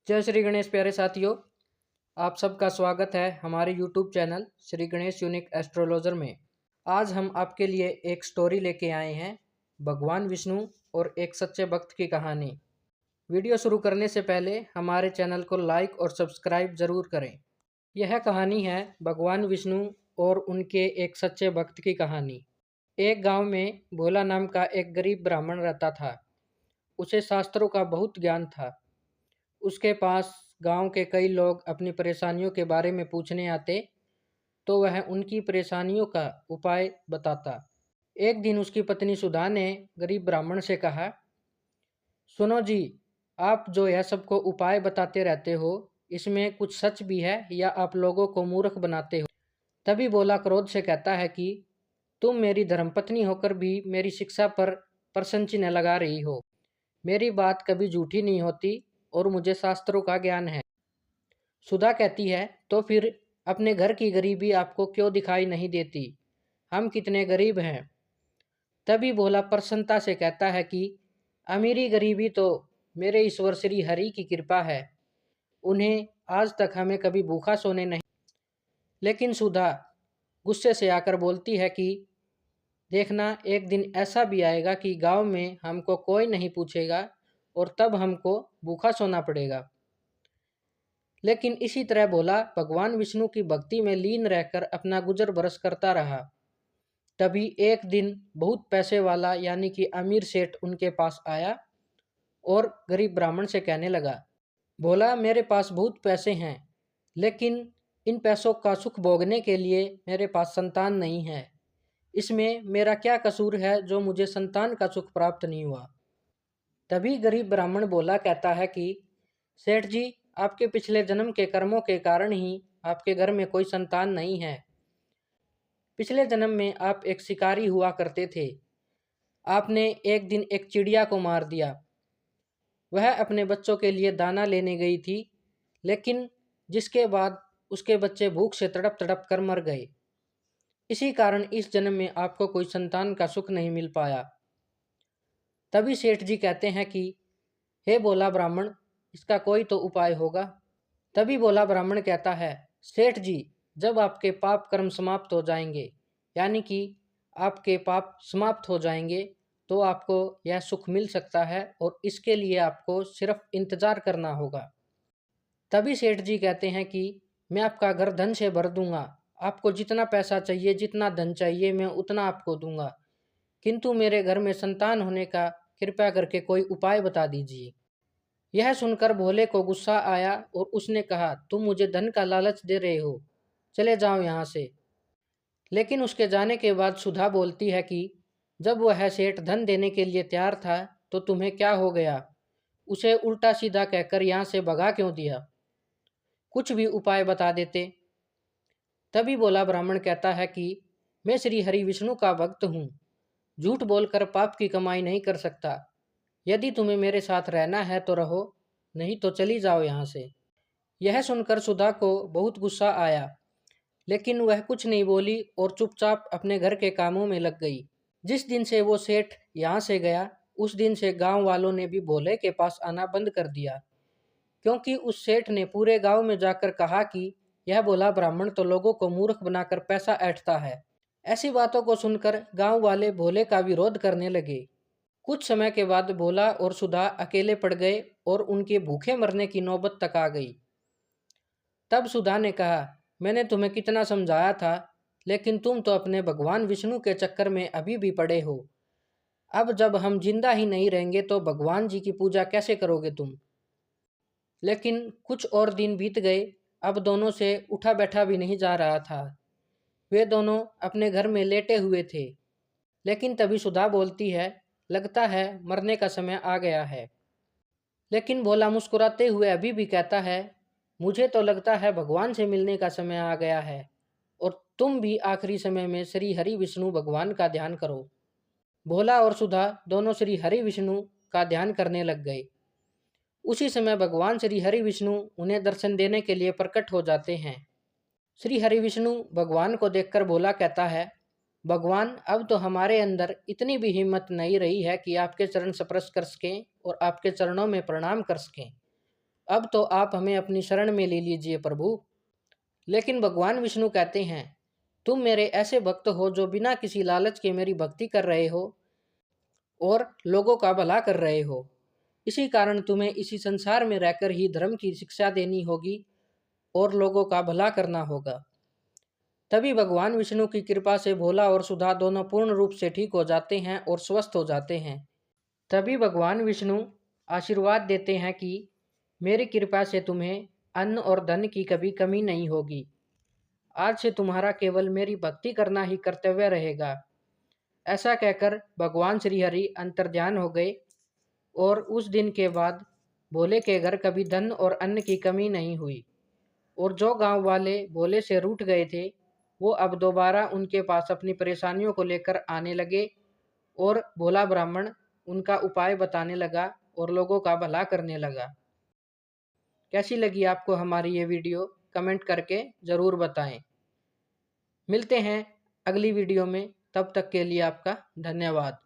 जय श्री गणेश प्यारे साथियों। आप सबका स्वागत है हमारे YouTube channel Shri Ganesh unique astrologer में। आज हम आपके लिए एक स्टोरी लेके आए हैं, भगवान विष्णु और एक सच्चे भक्त की कहानी। वीडियो शुरू करने से पहले हमारे चैनल को लाइक और सब्सक्राइब ज़रूर करें। यह कहानी है भगवान विष्णु और उनके एक सच्चे भक्त की कहानी। एक गांव में भोला नाम का एक गरीब ब्राह्मण रहता था। उसे शास्त्रों का बहुत ज्ञान था। उसके पास गांव के कई लोग अपनी परेशानियों के बारे में पूछने आते तो वह उनकी परेशानियों का उपाय बताता। एक दिन उसकी पत्नी सुधा ने गरीब ब्राह्मण से कहा, सुनो जी, आप जो यह सबको उपाय बताते रहते हो, इसमें कुछ सच भी है या आप लोगों को मूर्ख बनाते हो? तभी भोला क्रोध से कहता है कि तुम मेरी धर्मपत्नी होकर भी मेरी शिक्षा पर प्रश्न चिन्ह लगा रही हो। मेरी बात कभी झूठी नहीं होती और मुझे शास्त्रों का ज्ञान है। सुधा कहती है, तो फिर अपने घर की गरीबी आपको क्यों दिखाई नहीं देती? हम कितने गरीब हैं। तभी भोला प्रसन्नता से कहता है कि अमीरी गरीबी तो मेरे ईश्वर श्री हरि की कृपा है। उन्हें आज तक हमें कभी भूखा सोने नहीं। लेकिन सुधा गुस्से से आकर बोलती है कि देखना, एक दिन ऐसा भी आएगा कि गांव में हमको कोई नहीं पूछेगा और तब हमको भूखा सोना पड़ेगा। लेकिन इसी तरह भोला भगवान विष्णु की भक्ति में लीन रहकर अपना गुजर बरस करता रहा। तभी एक दिन बहुत पैसे वाला यानी कि अमीर सेठ उनके पास आया और गरीब ब्राह्मण से कहने लगा, भोला, मेरे पास बहुत पैसे हैं, लेकिन इन पैसों का सुख भोगने के लिए मेरे पास संतान नहीं है। इसमें मेरा क्या कसूर है जो मुझे संतान का सुख प्राप्त नहीं हुआ? तभी गरीब ब्राह्मण भोला कहता है कि सेठ जी, आपके पिछले जन्म के कर्मों के कारण ही आपके घर में कोई संतान नहीं है। पिछले जन्म में आप एक शिकारी हुआ करते थे। आपने एक दिन एक चिड़िया को मार दिया। वह अपने बच्चों के लिए दाना लेने गई थी, लेकिन जिसके बाद उसके बच्चे भूख से तड़प तड़प कर मर गए। इसी कारण इस जन्म में आपको कोई संतान का सुख नहीं मिल पाया। तभी सेठ जी कहते हैं कि हे भोला ब्राह्मण, इसका कोई तो उपाय होगा। तभी भोला ब्राह्मण कहता है, सेठ जी, जब आपके पाप कर्म समाप्त हो जाएंगे, यानी कि आपके पाप समाप्त हो जाएंगे, तो आपको यह सुख मिल सकता है और इसके लिए आपको सिर्फ इंतज़ार करना होगा। तभी सेठ जी कहते हैं कि मैं आपका घर धन से भर दूंगा। आपको जितना पैसा चाहिए, जितना धन चाहिए, मैं उतना आपको दूंगा, किंतु मेरे घर में संतान होने का कृपया करके कोई उपाय बता दीजिए। यह सुनकर भोले को गुस्सा आया और उसने कहा, तुम मुझे धन का लालच दे रहे हो, चले जाओ यहाँ से। लेकिन उसके जाने के बाद सुधा बोलती है कि जब वह सेठ धन देने के लिए तैयार था तो तुम्हें क्या हो गया? उसे उल्टा सीधा कहकर यहाँ से भगा क्यों दिया? कुछ भी उपाय बता देते। तभी बोला ब्राह्मण कहता है कि मैं श्री हरि विष्णु का भक्त हूँ, झूठ बोलकर पाप की कमाई नहीं कर सकता। यदि तुम्हें मेरे साथ रहना है तो रहो, नहीं तो चली जाओ यहाँ से। यह सुनकर सुधा को बहुत गुस्सा आया, लेकिन वह कुछ नहीं बोली और चुपचाप अपने घर के कामों में लग गई। जिस दिन से वो सेठ यहाँ से गया, उस दिन से गांव वालों ने भी भोले के पास आना बंद कर दिया, क्योंकि उस सेठ ने पूरे गांव में जाकर कहा कि यह भोला ब्राह्मण तो लोगों को मूर्ख बनाकर पैसा ऐंठता है। ऐसी बातों को सुनकर गांव वाले भोले का विरोध करने लगे। कुछ समय के बाद भोला और सुधा अकेले पड़ गए और उनके भूखे मरने की नौबत तक आ गई। तब सुधा ने कहा, मैंने तुम्हें कितना समझाया था, लेकिन तुम तो अपने भगवान विष्णु के चक्कर में अभी भी पड़े हो। अब जब हम जिंदा ही नहीं रहेंगे तो भगवान जी की पूजा कैसे करोगे तुम? लेकिन कुछ और दिन बीत गए। अब दोनों से उठा बैठा भी नहीं जा रहा था। वे दोनों अपने घर में लेटे हुए थे। लेकिन तभी सुधा बोलती है, लगता है मरने का समय आ गया है। लेकिन भोला मुस्कुराते हुए अभी भी कहता है, मुझे तो लगता है भगवान से मिलने का समय आ गया है और तुम भी आखिरी समय में श्री हरि विष्णु भगवान का ध्यान करो। भोला और सुधा दोनों श्री हरि विष्णु का ध्यान करने लग गए। उसी समय भगवान श्री हरि विष्णु उन्हें दर्शन देने के लिए प्रकट हो जाते हैं। श्री हरि विष्णु भगवान को देखकर भोला कहता है, भगवान, अब तो हमारे अंदर इतनी भी हिम्मत नहीं रही है कि आपके चरण स्पर्श कर सकें और आपके चरणों में प्रणाम कर सकें। अब तो आप हमें अपनी शरण में ले लीजिए प्रभु। लेकिन भगवान विष्णु कहते हैं, तुम मेरे ऐसे भक्त हो जो बिना किसी लालच के मेरी भक्ति कर रहे हो और लोगों का भला कर रहे हो। इसी कारण तुम्हें इसी संसार में रहकर ही धर्म की शिक्षा देनी होगी और लोगों का भला करना होगा। तभी भगवान विष्णु की कृपा से भोला और सुधा दोनों पूर्ण रूप से ठीक हो जाते हैं और स्वस्थ हो जाते हैं। तभी भगवान विष्णु आशीर्वाद देते हैं कि मेरी कृपा से तुम्हें अन्न और धन की कभी कमी नहीं होगी। आज से तुम्हारा केवल मेरी भक्ति करना ही कर्तव्य रहेगा। ऐसा कहकर भगवान श्री हरि अंतर्ध्यान हो गए और उस दिन के बाद भोले के घर कभी धन और अन्न की कमी नहीं हुई। और जो गांव वाले भोले से रूठ गए थे, वो अब दोबारा उनके पास अपनी परेशानियों को लेकर आने लगे और भोला ब्राह्मण उनका उपाय बताने लगा और लोगों का भला करने लगा। कैसी लगी आपको हमारी ये वीडियो? कमेंट करके ज़रूर बताएं। मिलते हैं अगली वीडियो में, तब तक के लिए आपका धन्यवाद।